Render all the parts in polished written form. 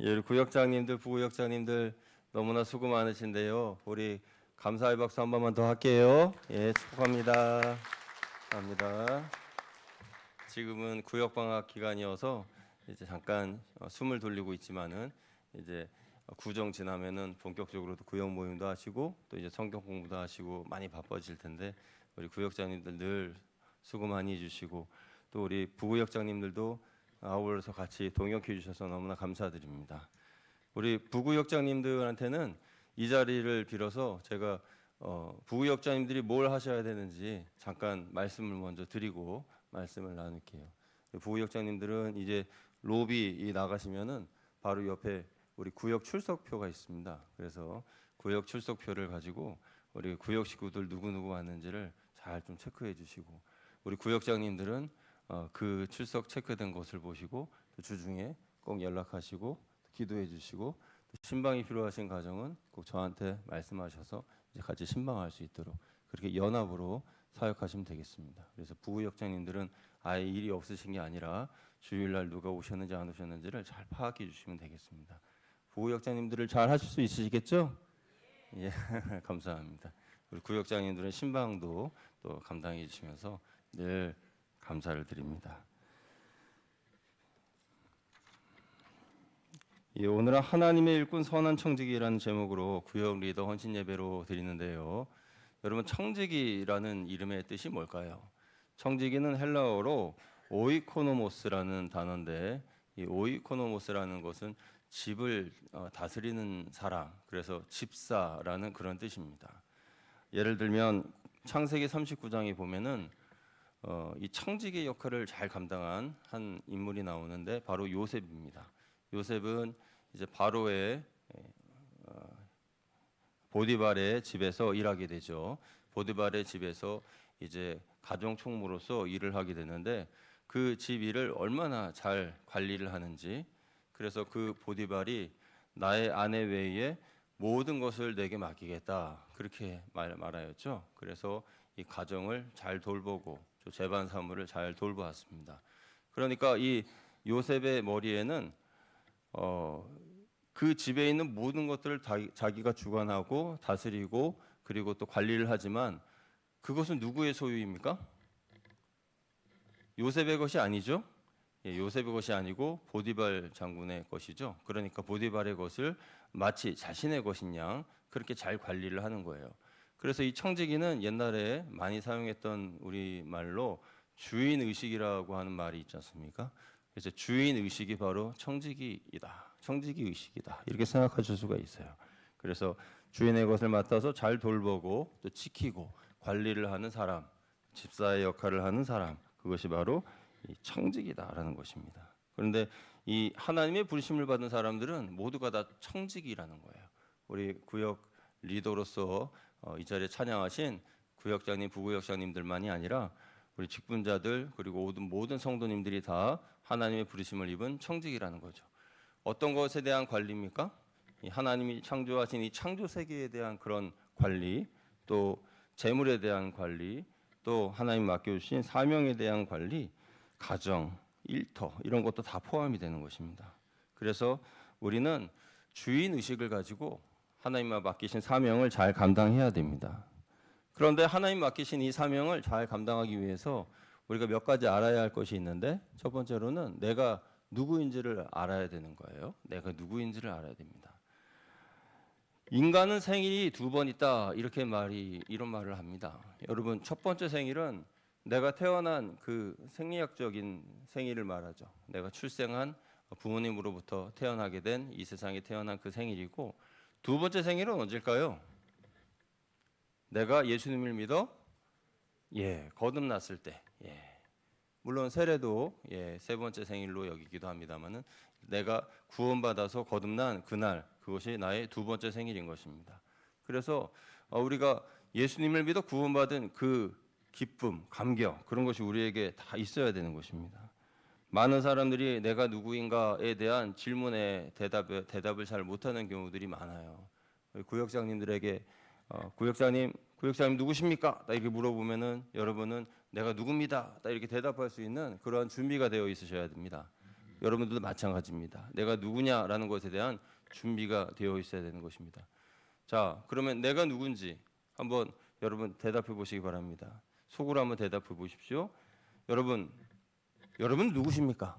예, 우리 구역장님들, 부구역장님들 너무나 수고 많으신데요. 우리 감사의 박수 한 번만 더 할게요. 예, 축복합니다. 감사합니다. 지금은 구역 방학 기간이어서 이제 잠깐 숨을 돌리고 있지만은 이제 구정 지나면은 본격적으로 또 구역 모임도 하시고 또 이제 성경 공부도 하시고 많이 바빠질 텐데 우리 구역장님들 늘 수고 많이 해주시고 또 우리 부구역장님들도 아울러서 같이 동역해 주셔서 너무나 감사드립니다. 우리 부구역장님들한테는 이 자리를 빌어서 제가 부구역장님들이 뭘 하셔야 되는지 잠깐 말씀을 먼저 드리고 말씀을 나눌게요. 부구역장님들은 이제 로비 나가시면은 바로 옆에 우리 구역 출석표가 있습니다. 그래서 구역 출석표를 가지고 우리 구역 식구들 누구누구 왔는지를 잘 좀 체크해 주시고 우리 구역장님들은 그 출석 체크된 것을 보시고 또 주중에 꼭 연락하시고 기도해 주시고 신방이 필요하신 가정은 꼭 저한테 말씀하셔서 이제 같이 신방할 수 있도록 그렇게 연합으로 사역하시면 되겠습니다. 그래서 부구역장님들은 아예 일이 없으신 게 아니라 주일날 누가 오셨는지 안 오셨는지를 잘 파악해 주시면 되겠습니다. 부구역장님들을 잘 하실 수 있으시겠죠? 예, 감사합니다. 우리 구역장님들은 신방도 또 감당해 주시면서 늘 감사를 드립니다. 예, 오늘은 하나님의 일꾼 선한 청지기라는 제목으로 구역 리더 헌신 예배로 드리는데요. 여러분 청지기라는 이름의 뜻이 뭘까요? 청지기는 헬라어로 오이코노모스라는 단어인데 이 오이코노모스라는 것은 집을 다스리는 사람, 그래서 집사라는 그런 뜻입니다. 예를 들면 창세기 39장에 보면은 이 청지기 역할을 잘 감당한 한 인물이 나오는데 바로 요셉입니다. 요셉은 이제 바로의 보디발의 집에서 일하게 되죠. 보디발의 집에서 이제 가정 총무로서 일을 하게 되는데 그 집 일을 얼마나 잘 관리를 하는지, 그래서 그 보디발이 나의 아내 외에 모든 것을 내게 맡기겠다 그렇게 말하였죠. 그래서 이 가정을 잘 돌보고 또 재반 사무를 잘 돌보았습니다. 그러니까 이 요셉의 머리에는 그 집에 있는 모든 것들을 자기가 주관하고 다스리고 그리고 또 관리를 하지만 그것은 누구의 소유입니까? 요셉의 것이 아니죠. 예, 요셉의 것이 아니고 보디발 장군의 것이죠. 그러니까 보디발의 것을 마치 자신의 것인 양 그렇게 잘 관리를 하는 거예요. 그래서 이 청지기는 옛날에 많이 사용했던 우리 말로 주인 의식이라고 하는 말이 있지 않습니까? 그래서 주인 의식이 바로 청지기이다. 청지기 의식이다. 이렇게 생각하실 수가 있어요. 그래서 주인의 것을 맡아서 잘 돌보고 또 지키고 관리를 하는 사람, 집사의 역할을 하는 사람, 그것이 바로 이 청직이다라는 것입니다. 그런데 이 하나님의 부르심을 받은 사람들은 모두가 다 청직이라는 거예요. 우리 구역 리더로서 이 자리에 찬양하신 구역장님, 부구역장님들만이 아니라 우리 직분자들 그리고 모든 성도님들이 다 하나님의 부르심을 입은 청직이라는 거죠. 어떤 것에 대한 관리입니까? 하나님이 창조하신 이 창조 세계에 대한 그런 관리, 또 재물에 대한 관리, 또 하나님 맡겨주신 사명에 대한 관리, 가정, 일터 이런 것도 다 포함이 되는 것입니다. 그래서 우리는 주인 의식을 가지고 하나님 맡기신 사명을 잘 감당해야 됩니다. 그런데 하나님 맡기신 이 사명을 잘 감당하기 위해서 우리가 몇 가지 알아야 할 것이 있는데 첫 번째로는 내가 누구인지를 알아야 되는 거예요. 내가 누구인지를 알아야 됩니다. 인간은 생일이 두 번 있다 이런 말을 합니다. 여러분 첫 번째 생일은 내가 태어난 그 생리학적인 생일을 말하죠. 내가 출생한 부모님으로부터 태어나게 된 이 세상에 태어난 그 생일이고, 두 번째 생일은 언제일까요? 내가 예수님을 믿어 거듭났을 때. 물론 세례도 세 번째 생일로 여기기도 합니다만은 내가 구원받아서 거듭난 그날, 그것이 나의 두 번째 생일인 것입니다. 그래서 우리가 예수님을 믿어 구원받은 그 기쁨, 감격 그런 것이 우리에게 다 있어야 되는 것입니다. 많은 사람들이 내가 누구인가에 대한 질문에 대답을 잘 못하는 경우들이 많아요. 구역장님들에게 구역장님 누구십니까? 이렇게 물어보면은 여러분은 내가 누굽니다. 이렇게 대답할 수 있는 그러한 준비가 되어 있으셔야 됩니다. 여러분들도 마찬가지입니다. 내가 누구냐라는 것에 대한 준비가 되어 있어야 되는 것입니다. 자, 그러면 내가 누군지 한번 여러분 대답해 보시기 바랍니다. 속으로 한번 대답해 보십시오. 여러분 누구십니까?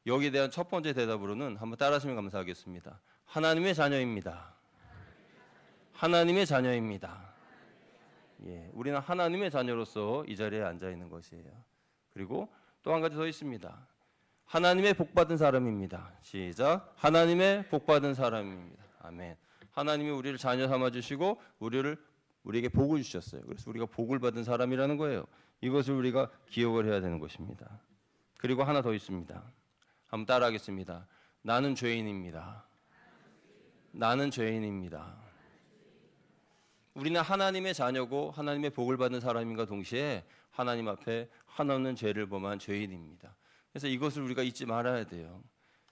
여기에 대한 첫 번째 대답으로는 한번 따라하시면 감사하겠습니다. 하나님의 자녀입니다. 하나님의 자녀입니다. 예, 우리는 하나님의 자녀로서 이 자리에 앉아 있는 것이에요. 그리고 또 한 가지 더 있습니다. 하나님의 복받은 사람입니다. 시작. 하나님의 복받은 사람입니다. 아멘. 하나님이 우리를 자녀 삼아 주시고 우리에게 복을 주셨어요. 그래서 우리가 복을 받은 사람이라는 거예요. 이것을 우리가 기억을 해야 되는 것입니다. 그리고 하나 더 있습니다. 한번 따라하겠습니다. 나는 죄인입니다. 나는 죄인입니다. 우리는 하나님의 자녀고 하나님의 복을 받은 사람인가 동시에 하나님 앞에 한없는 죄를 범한 죄인입니다. 그래서 이것을 우리가 잊지 말아야 돼요.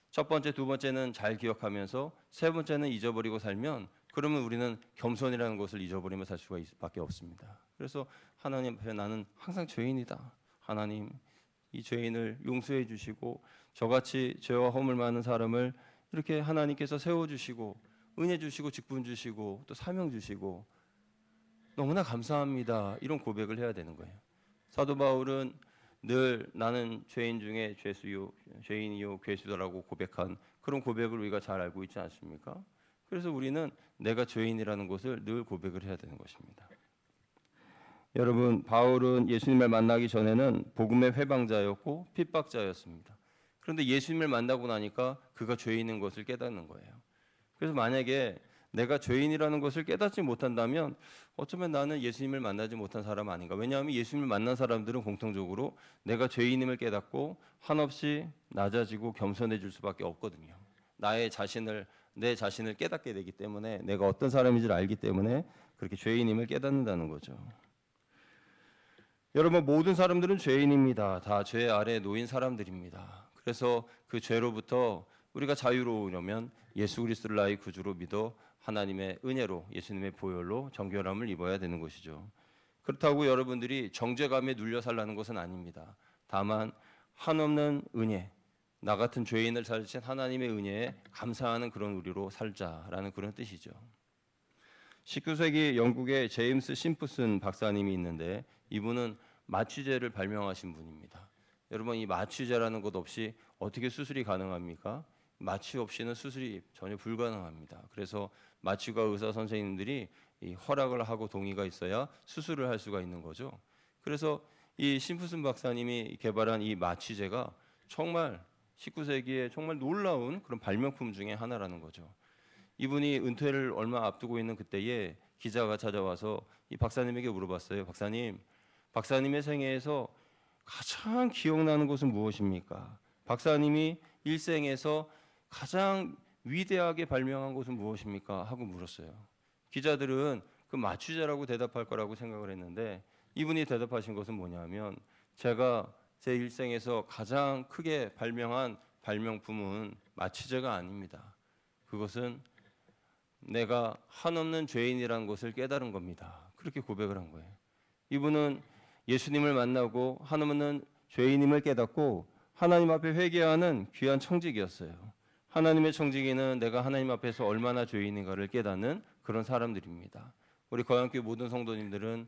첫 번째, 두 번째는 잘 기억하면서 세 번째는 잊어버리고 살면 그러면 우리는 겸손이라는 것을 잊어버리며 살 수밖에 없습니다. 그래서 하나님 앞에 나는 항상 죄인이다. 하나님 이 죄인을 용서해 주시고 저같이 죄와 허물 많은 사람을 이렇게 하나님께서 세워주시고 은혜 주시고 직분 주시고 또 사명 주시고 너무나 감사합니다. 이런 고백을 해야 되는 거예요. 사도 바울은 늘 나는 죄인 중에 죄인이요 괴수다라고 고백한 그런 고백을 우리가 잘 알고 있지 않습니까? 그래서 우리는 내가 죄인이라는 것을 늘 고백을 해야 되는 것입니다. 여러분, 바울은 예수님을 만나기 전에는 복음의 회방자였고 핍박자였습니다. 그런데 예수님을 만나고 나니까 그가 죄인인 것을 깨닫는 거예요. 그래서 만약에 내가 죄인이라는 것을 깨닫지 못한다면 어쩌면 나는 예수님을 만나지 못한 사람 아닌가. 왜냐하면 예수님을 만난 사람들은 공통적으로 내가 죄인임을 깨닫고 한없이 낮아지고 겸손해질 수밖에 없거든요. 내 자신을 깨닫게 되기 때문에 내가 어떤 사람인지를 알기 때문에 그렇게 죄인임을 깨닫는다는 거죠. 여러분, 모든 사람들은 죄인입니다. 다 죄 아래에 놓인 사람들입니다. 그래서 그 죄로부터 우리가 자유로우려면 예수 그리스도를 나의 구주로 믿어 하나님의 은혜로 예수님의 보혈로 정결함을 입어야 되는 것이죠. 그렇다고 여러분들이 정죄감에 눌려 살라는 것은 아닙니다. 다만 한없는 은혜, 나 같은 죄인을 살리신 하나님의 은혜에 감사하는 그런 우리로 살자라는 그런 뜻이죠. 19세기 영국의 제임스 심프슨 박사님이 있는데 이분은 마취제를 발명하신 분입니다. 여러분, 이 마취제라는 것 없이 어떻게 수술이 가능합니까? 마취 없이는 수술이 전혀 불가능합니다. 그래서 마취과 의사 선생님들이 이 허락을 하고 동의가 있어야 수술을 할 수가 있는 거죠. 그래서 이 심프슨 박사님이 개발한 이 마취제가 정말 19세기에 정말 놀라운 그런 발명품 중에 하나라는 거죠. 이분이 은퇴를 얼마 앞두고 있는 그때에 기자가 찾아와서 이 박사님에게 물어봤어요. 박사님의 생애에서 가장 기억나는 것은 무엇입니까? 박사님이 일생에서 가장 위대하게 발명한 것은 무엇입니까? 하고 물었어요. 기자들은 그 마취제라고 대답할 거라고 생각을 했는데 이분이 대답하신 것은 뭐냐면 제가 제 일생에서 가장 크게 발명한 발명품은 마취제가 아닙니다. 그것은 내가 한없는 죄인이라는 것을 깨달은 겁니다. 그렇게 고백을 한 거예요. 이분은 예수님을 만나고 한없는 죄인임을 깨닫고 하나님 앞에 회개하는 귀한 청지기였어요. 하나님의 청지기는 내가 하나님 앞에서 얼마나 죄인인가를 깨닫는 그런 사람들입니다. 우리 거양교회 모든 성도님들은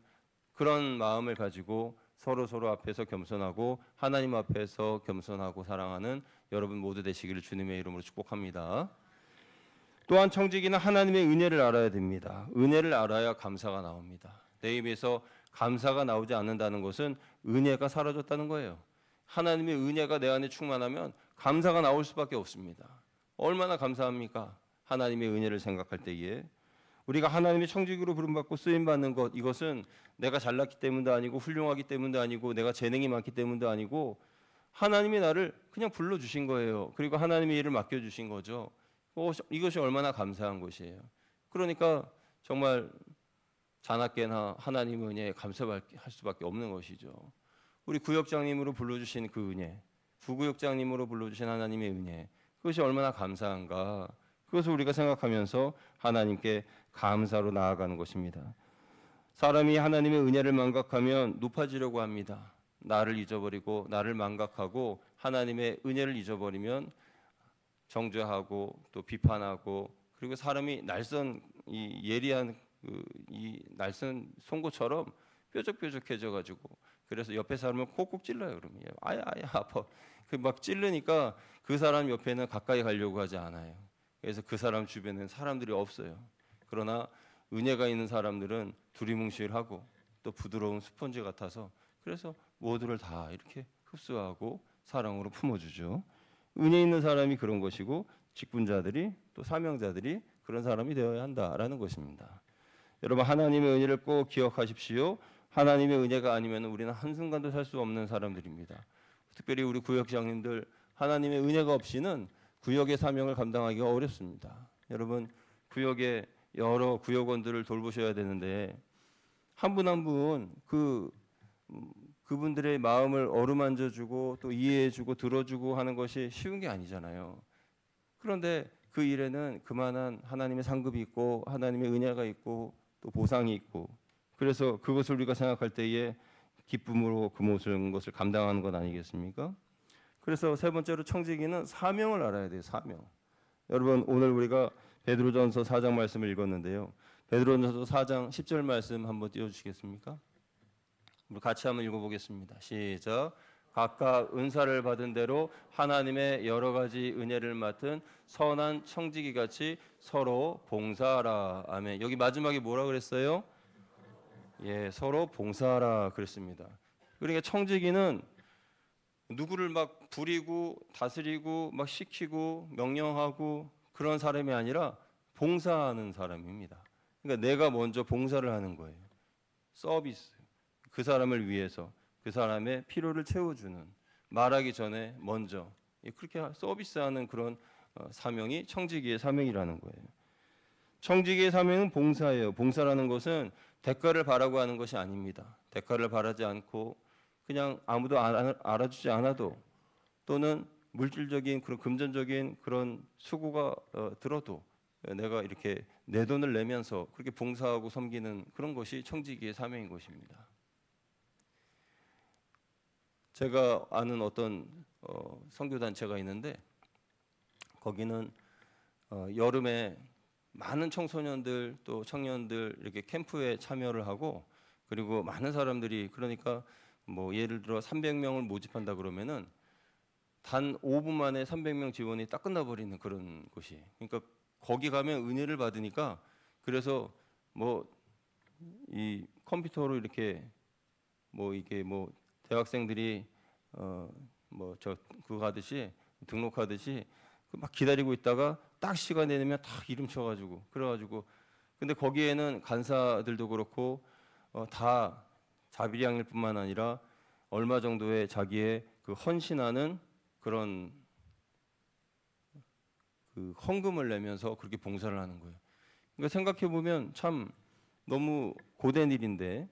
그런 마음을 가지고 서로 앞에서 겸손하고 하나님 앞에서 겸손하고 사랑하는 여러분 모두 되시기를 주님의 이름으로 축복합니다. 또한 청지기는 하나님의 은혜를 알아야 됩니다. 은혜를 알아야 감사가 나옵니다. 내 입에서 감사가 나오지 않는다는 것은 은혜가 사라졌다는 거예요. 하나님의 은혜가 내 안에 충만하면 감사가 나올 수밖에 없습니다. 얼마나 감사합니까? 하나님의 은혜를 생각할 때에 우리가 하나님의 청지기로 부름받고 쓰임받는 것, 이것은 내가 잘났기 때문도 아니고 훌륭하기 때문도 아니고 내가 재능이 많기 때문도 아니고 하나님이 나를 그냥 불러주신 거예요. 그리고 하나님의 일을 맡겨주신 거죠. 이것이 얼마나 감사한 것이에요. 그러니까 정말 자나깨나 하나님의 은혜에 감사할 수밖에 없는 것이죠. 우리 구역장님으로 불러주신 그 은혜, 부구역장님으로 불러주신 하나님의 은혜, 그것이 얼마나 감사한가. 그것을 우리가 생각하면서 하나님께 감사로 나아가는 것입니다. 사람이 하나님의 은혜를 망각하면 높아지려고 합니다. 나를 잊어버리고 나를 망각하고 하나님의 은혜를 잊어버리면 정죄하고 또 비판하고, 그리고 사람이 날선 이 예리한 이 날선 송곳처럼 뾰족뾰족해져 가지고, 그래서 옆에 사람을 콕콕 찔러요. 그러면 아야 아야 아파. 그 막 찔르니까 그 사람 옆에는 가까이 가려고 하지 않아요. 그래서 그 사람 주변에는 사람들이 없어요. 그러나 은혜가 있는 사람들은 두리뭉실하고 또 부드러운 스펀지 같아서, 그래서 모두를 다 이렇게 흡수하고 사랑으로 품어주죠. 은혜 있는 사람이 그런 것이고, 직분자들이 또 사명자들이 그런 사람이 되어야 한다라는 것입니다. 여러분, 하나님의 은혜를 꼭 기억하십시오. 하나님의 은혜가 아니면 우리는 한순간도 살 수 없는 사람들입니다. 특별히 우리 구역장님들, 하나님의 은혜가 없이는 구역의 사명을 감당하기가 어렵습니다. 여러분, 구역의 여러 구역원들을 돌보셔야 되는데 한 분 한 분 그분들의 마음을 어루만져주고 또 이해해주고 들어주고 하는 것이 쉬운 게 아니잖아요. 그런데 그 일에는 그만한 하나님의 상급이 있고 하나님의 은혜가 있고 또 보상이 있고, 그래서 그것을 우리가 생각할 때에 기쁨으로 그 모든 것을 감당하는 것 아니겠습니까? 그래서 세 번째로 청지기는 사명을 알아야 돼요. 사명. 여러분, 오늘 우리가 베드로전서 4장 말씀을 읽었는데요. 베드로전서 4장 10절 말씀 한번 띄워주시겠습니까? 우리 같이 한번 읽어보겠습니다. 시작. 각각 은사를 받은 대로 하나님의 여러 가지 은혜를 맡은 선한 청지기 같이 서로 봉사하라. 아멘. 여기 마지막에 뭐라 그랬어요? 예, 서로 봉사하라 그랬습니다. 그러니까 청지기는 누구를 막 부리고 다스리고 막 시키고 명령하고 그런 사람이 아니라 봉사하는 사람입니다. 그러니까 내가 먼저 봉사를 하는 거예요. 서비스. 그 사람을 위해서 그 사람의 필요를 채워주는, 말하기 전에 먼저 그렇게 서비스하는 그런 사명이 청지기의 사명이라는 거예요. 청지기의 사명은 봉사예요. 봉사라는 것은 대가를 바라고 하는 것이 아닙니다. 대가를 바라지 않고 그냥 아무도 알아주지 않아도, 또는 물질적인 그런 금전적인 그런 수고가 들어도 내가 이렇게 내 돈을 내면서 그렇게 봉사하고 섬기는 그런 것이 청지기의 사명인 것입니다. 제가 아는 어떤 선교단체가 있는데 거기는 여름에 많은 청소년들 또 청년들 이렇게 캠프에 참여를 하고, 그리고 많은 사람들이, 그러니까 뭐 예를 들어 300명을 모집한다 그러면은 단 5분 만에 300명 지원이 딱 끝나버리는 그런 곳이. 그러니까 거기 가면 은혜를 받으니까, 그래서 뭐 이 컴퓨터로 이렇게 뭐 이게 뭐 대학생들이 뭐 저 그거 하듯이 등록하듯이 막 기다리고 있다가 딱 시간 되면 딱 이름 쳐가지고 그래가지고, 근데 거기에는 간사들도 그렇고 다 자비량일 뿐만 아니라 얼마 정도의 자기의 그 헌신하는 그런 그 헌금을 내면서 그렇게 봉사를 하는 거예요. 그러니까 생각해 보면 참 너무 고된 일인데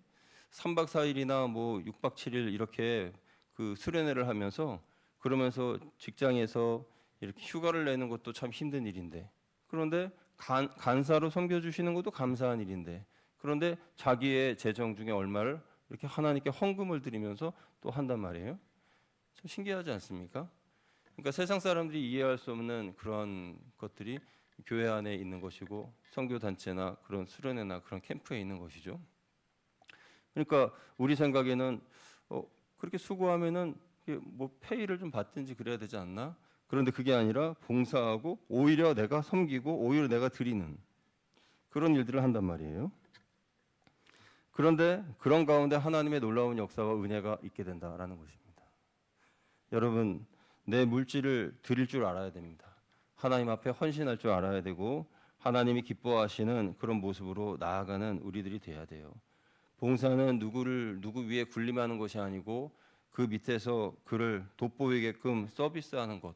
3박 4일이나 뭐 6박 7일 이렇게 그 수련회를 하면서, 그러면서 직장에서 이렇게 휴가를 내는 것도 참 힘든 일인데, 그런데 간사로 섬겨주시는 것도 감사한 일인데, 그런데 자기의 재정 중에 얼마를 이렇게 하나님께 헌금을 드리면서 또 한단 말이에요. 참 신기하지 않습니까? 그러니까 세상 사람들이 이해할 수 없는 그런 것들이 교회 안에 있는 것이고, 선교 단체나 그런 수련회나 그런 캠프에 있는 것이죠. 그러니까 우리 생각에는 그렇게 수고하면은 뭐 페이를 좀 받든지 그래야 되지 않나? 그런데 그게 아니라 봉사하고 오히려 내가 섬기고 오히려 내가 드리는 그런 일들을 한단 말이에요. 그런데 그런 가운데 하나님의 놀라운 역사와 은혜가 있게 된다라는 것입니다. 여러분, 내 물질을 드릴 줄 알아야 됩니다. 하나님 앞에 헌신할 줄 알아야 되고, 하나님이 기뻐하시는 그런 모습으로 나아가는 우리들이 돼야 돼요. 봉사는 누구 위에 군림하는 것이 아니고 그 밑에서 그를 돋보이게끔 서비스하는 것,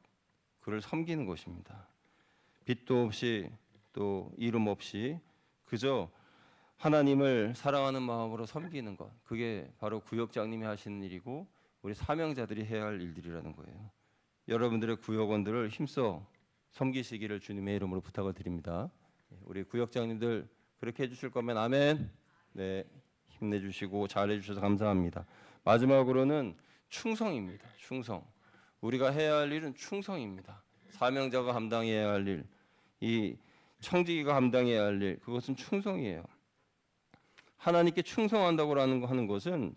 그를 섬기는 것입니다. 빚도 없이 또 이름 없이 그저 하나님을 사랑하는 마음으로 섬기는 것, 그게 바로 구역장님이 하시는 일이고 우리 사명자들이 해야 할 일들이라는 거예요. 여러분들의 구역원들을 힘써 섬기시기를 주님의 이름으로 부탁을 드립니다. 우리 구역장님들 그렇게 해주실 거면 아멘. 네, 힘내주시고 잘해주셔서 감사합니다. 마지막으로는 충성입니다. 충성. 우리가 해야 할 일은 충성입니다. 사명자가 감당해야 할 일, 이 청지기가 감당해야 할 일, 그것은 충성이에요. 하나님께 충성한다고 하는 것은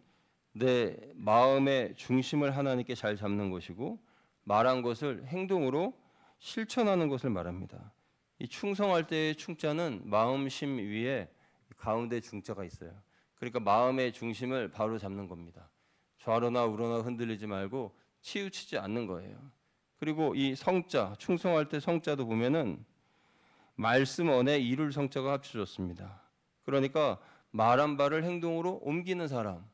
내 마음의 중심을 하나님께 잘 잡는 것이고 말한 것을 행동으로 실천하는 것을 말합니다. 이 충성할 때의 충자는 마음심 위에 가운데 중자가 있어요. 그러니까 마음의 중심을 바로 잡는 겁니다. 좌로나 우로나 흔들리지 말고 치우치지 않는 거예요. 그리고 이 성자, 충성할 때 성자도 보면은 말씀 언에 이룰 성자가 합쳐졌습니다. 그러니까 말한 바를 행동으로 옮기는 사람,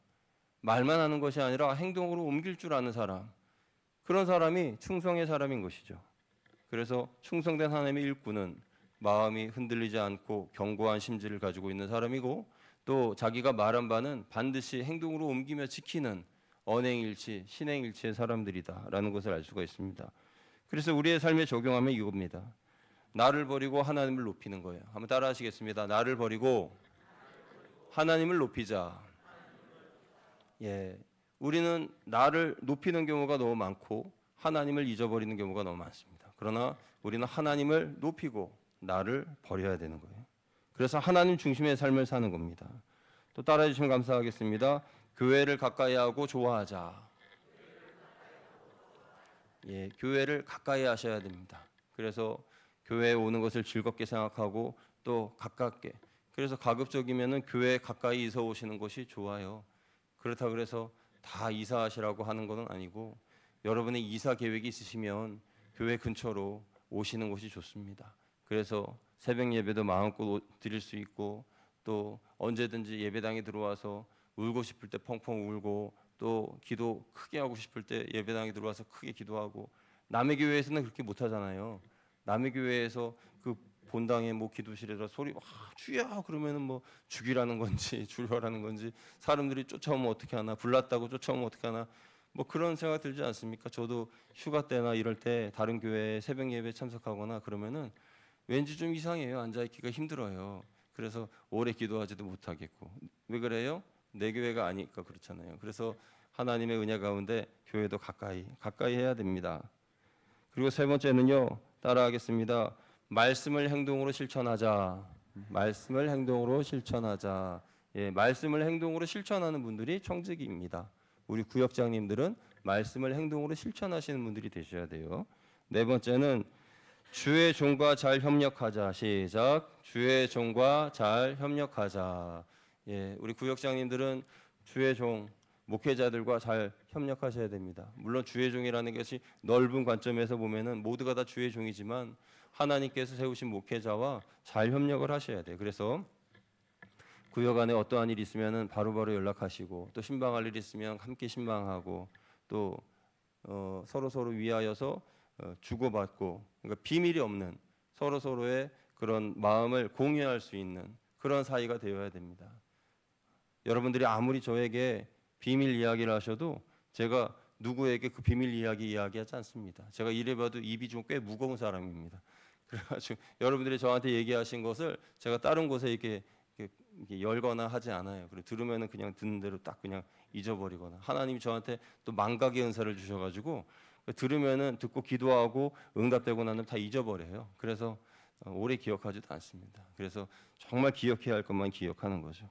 말만 하는 것이 아니라 행동으로 옮길 줄 아는 사람, 그런 사람이 충성의 사람인 것이죠. 그래서 충성된 하나님의 일꾼은 마음이 흔들리지 않고 견고한 심지를 가지고 있는 사람이고, 또 자기가 말한 바는 반드시 행동으로 옮기며 지키는 언행일치, 신행일치의 사람들이다라는 것을 알 수가 있습니다. 그래서 우리의 삶에 적용하면 이겁니다. 나를 버리고 하나님을 높이는 거예요. 한번 따라하시겠습니다. 나를 버리고 하나님을 높이자. 예, 우리는 나를 높이는 경우가 너무 많고 하나님을 잊어버리는 경우가 너무 많습니다. 그러나 우리는 하나님을 높이고 나를 버려야 되는 거예요. 그래서 하나님 중심의 삶을 사는 겁니다. 또 따라해 주시면 감사하겠습니다. 교회를 가까이 하고 좋아하자. 예, 교회를 가까이 하셔야 됩니다. 그래서 교회에 오는 것을 즐겁게 생각하고 또 가깝게. 그래서 가급적이면은 교회 가까이 이사 오시는 것이 좋아요. 그렇다고 그래서 다 이사하시라고 하는 것은 아니고 여러분의 이사 계획이 있으시면 교회 근처로 오시는 것이 좋습니다. 그래서 새벽 예배도 마음껏 드릴 수 있고 또 언제든지 예배당에 들어와서 울고 싶을 때 펑펑 울고 또 기도 크게 하고 싶을 때 예배당에 들어와서 크게 기도하고, 남의 교회에서는 그렇게 못 하잖아요. 남의 교회에서 그 본당에 뭐 기도실에서 소리 와 주야 그러면은 뭐 죽이라는 건지 죽여라는 건지 사람들이 쫓아오면 어떻게 하나, 불났다고 쫓아오면 어떻게 하나, 뭐 그런 생각 들지 않습니까? 저도 휴가 때나 이럴 때 다른 교회 새벽 예배 참석하거나 그러면은 왠지 좀 이상해요. 앉아 있기가 힘들어요. 그래서 오래 기도하지도 못하겠고. 왜 그래요? 내 교회가 아니니까 그렇잖아요. 그래서 하나님의 은혜 가운데 교회도 가까이 해야 됩니다. 그리고 세 번째는요, 따라하겠습니다. 말씀을 행동으로 실천하자. 말씀을 행동으로 실천하자. 예, 말씀을 행동으로 실천하는 분들이 청지기입니다. 우리 구역장님들은 말씀을 행동으로 실천하시는 분들이 되셔야 돼요. 네 번째는 주의 종과 잘 협력하자. 시작. 주의 종과 잘 협력하자. 예, 우리 구역장님들은 주의 종, 목회자들과 잘 협력하셔야 됩니다. 물론 주의 종이라는 것이 넓은 관점에서 보면은 모두가 다 주의 종이지만 하나님께서 세우신 목회자와 잘 협력을 하셔야 돼요. 그래서 구역 안에 어떠한 일이 있으면은 바로바로 연락하시고, 또 신방할 일이 있으면 함께 신방하고, 또 서로 위하여서 주고받고, 그러니까 비밀이 없는 서로의 그런 마음을 공유할 수 있는 그런 사이가 되어야 됩니다. 여러분들이 아무리 저에게 비밀 이야기를 하셔도 제가 누구에게 그 비밀 이야기하지 않습니다. 제가 이래봐도 입이 좀 꽤 무거운 사람입니다. 그래가지고 여러분들이 저한테 얘기하신 것을 제가 다른 곳에 이렇게 열거나 하지 않아요. 그리고 들으면은 그냥 듣는 대로 딱 그냥 잊어버리거나, 하나님이 저한테 또 망각의 은사를 주셔가지고 들으면은 듣고 기도하고 응답되고 나면 다 잊어버려요. 그래서 오래 기억하지도 않습니다. 그래서 정말 기억해야 할 것만 기억하는 거죠.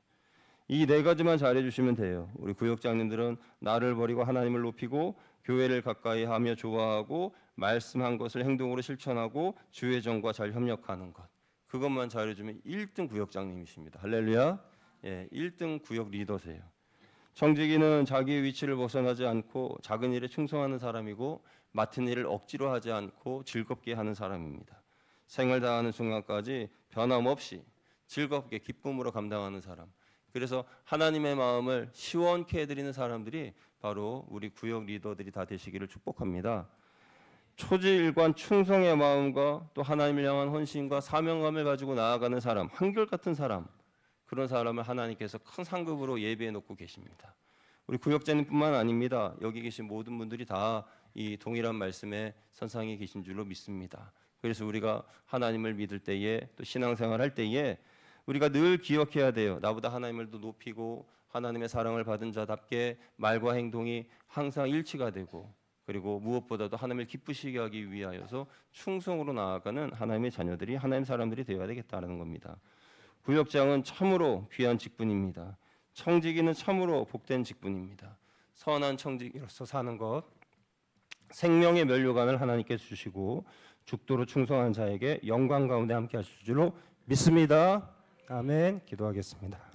이 네 가지만 잘해주시면 돼요. 우리 구역장님들은 나를 버리고 하나님을 높이고 교회를 가까이 하며 좋아하고 말씀한 것을 행동으로 실천하고 주의 종과 잘 협력하는 것, 그것만 잘해주면 1등 구역장님이십니다. 할렐루야. 예, 1등 구역 리더세요. 청지기는 자기의 위치를 벗어나지 않고 작은 일에 충성하는 사람이고 맡은 일을 억지로 하지 않고 즐겁게 하는 사람입니다. 생을 다하는 순간까지 변함없이 즐겁게 기쁨으로 감당하는 사람. 그래서 하나님의 마음을 시원케 해드리는 사람들이 바로 우리 구역 리더들이 다 되시기를 축복합니다. 초지일관 충성의 마음과 또 하나님을 향한 헌신과 사명감을 가지고 나아가는 사람, 한결같은 사람, 그런 사람을 하나님께서 큰 상급으로 예비해 놓고 계십니다. 우리 구역장님뿐만 아닙니다. 여기 계신 모든 분들이 다 이 동일한 말씀에 선상에 계신 줄로 믿습니다. 그래서 우리가 하나님을 믿을 때에 또 신앙생활 할 때에 우리가 늘 기억해야 돼요. 나보다 하나님을 더 높이고 하나님의 사랑을 받은 자답게 말과 행동이 항상 일치가 되고 그리고 무엇보다도 하나님을 기쁘시게 하기 위하여서 충성으로 나아가는 하나님의 자녀들이 하나님의 사람들이 되어야 되겠다는 겁니다. 부역장은 참으로 귀한 직분입니다. 청지기는 참으로 복된 직분입니다. 선한 청지기로서 사는 것, 생명의 면류관을 하나님께서 주시고 죽도록 충성한 자에게 영광 가운데 함께 하실 줄로 믿습니다. 아멘. 기도하겠습니다.